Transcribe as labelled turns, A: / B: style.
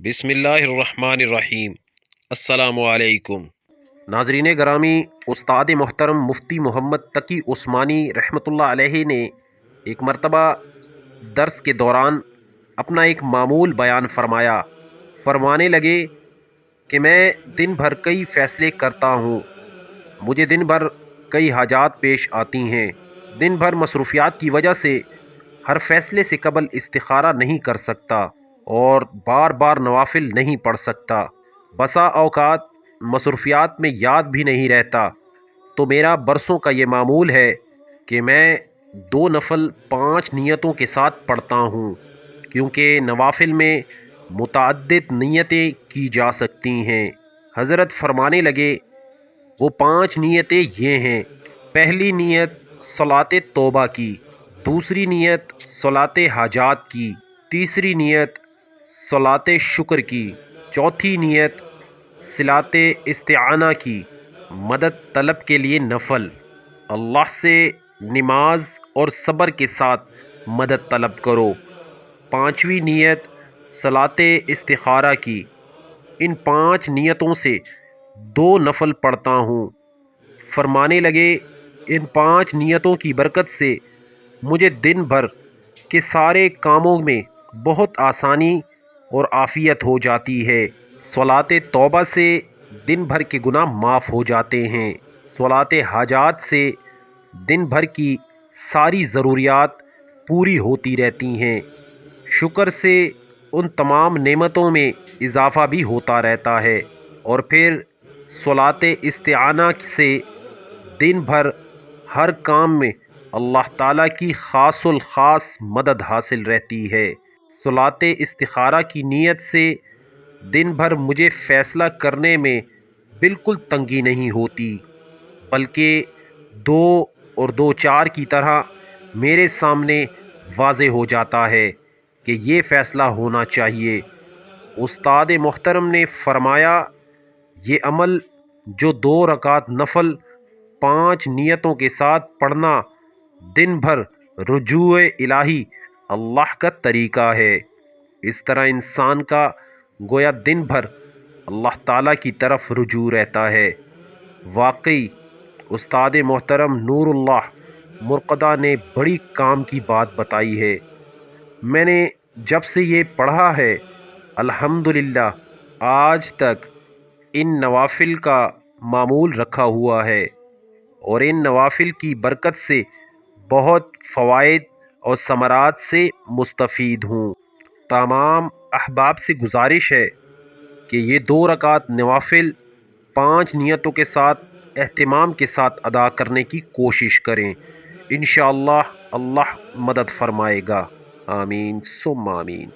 A: بسم اللہ الرحمن الرحیم۔ السلام علیکم ناظرین گرامی، استاد محترم مفتی محمد تقی عثمانی رحمۃ اللہ علیہ نے ایک مرتبہ درس کے دوران اپنا ایک معمول بیان فرمانے لگے کہ میں دن بھر کئی فیصلے کرتا ہوں، مجھے دن بھر کئی حاجات پیش آتی ہیں، دن بھر مصروفیات کی وجہ سے ہر فیصلے سے قبل استخارہ نہیں کر سکتا اور بار بار نوافل نہیں پڑھ سکتا، بسا اوقات مصروفیات میں یاد بھی نہیں رہتا، تو میرا برسوں کا یہ معمول ہے کہ میں 2 نفل 5 نیتوں کے ساتھ پڑھتا ہوں، کیونکہ نوافل میں متعدد نیتیں کی جا سکتی ہیں۔ حضرت فرمانے لگے وہ 5 نیتیں یہ ہیں: پہلی نیت صلاۃ توبہ کی، دوسری نیت صلاۃ حاجات کی، تیسری نیت صلاۃ شکر کی، چوتھی نیت صلاۃ استعانہ کی، مدد طلب کے لیے نفل، اللہ سے نماز اور صبر کے ساتھ مدد طلب کرو، پانچویں نیت صلاۃ استخارہ کی۔ ان 5 نیتوں سے 2 نفل پڑھتا ہوں۔ فرمانے لگے ان 5 نیتوں کی برکت سے مجھے دن بھر کے سارے کاموں میں بہت آسانی اور عافیت ہو جاتی ہے۔ صلاۃ توبہ سے دن بھر کے گناہ معاف ہو جاتے ہیں، صلاۃ حاجات سے دن بھر کی ساری ضروریات پوری ہوتی رہتی ہیں، شکر سے ان تمام نعمتوں میں اضافہ بھی ہوتا رہتا ہے، اور پھر صلاۃ استعانہ سے دن بھر ہر کام میں اللہ تعالیٰ کی خاص الخاص مدد حاصل رہتی ہے۔ صلاۃ استخارہ کی نیت سے دن بھر مجھے فیصلہ کرنے میں بالکل تنگی نہیں ہوتی، بلکہ 2 اور 2 4 کی طرح میرے سامنے واضح ہو جاتا ہے کہ یہ فیصلہ ہونا چاہیے۔ استاد محترم نے فرمایا یہ عمل جو 2 رکعت نفل 5 نیتوں کے ساتھ پڑھنا دن بھر رجوع الہی اللہ کا طریقہ ہے، اس طرح انسان کا گویا دن بھر اللہ تعالیٰ کی طرف رجوع رہتا ہے۔ واقعی استاد محترم نور اللہ مرقدہ نے بڑی کام کی بات بتائی ہے۔ میں نے جب سے یہ پڑھا ہے الحمدللہ آج تک ان نوافل کا معمول رکھا ہوا ہے، اور ان نوافل کی برکت سے بہت فوائد اور ثمرات سے مستفید ہوں۔ تمام احباب سے گزارش ہے کہ یہ 2 رکعت نوافل 5 نیتوں کے ساتھ اہتمام کے ساتھ ادا کرنے کی کوشش کریں، انشاءاللہ اللہ مدد فرمائے گا۔ آمین ثم آمین۔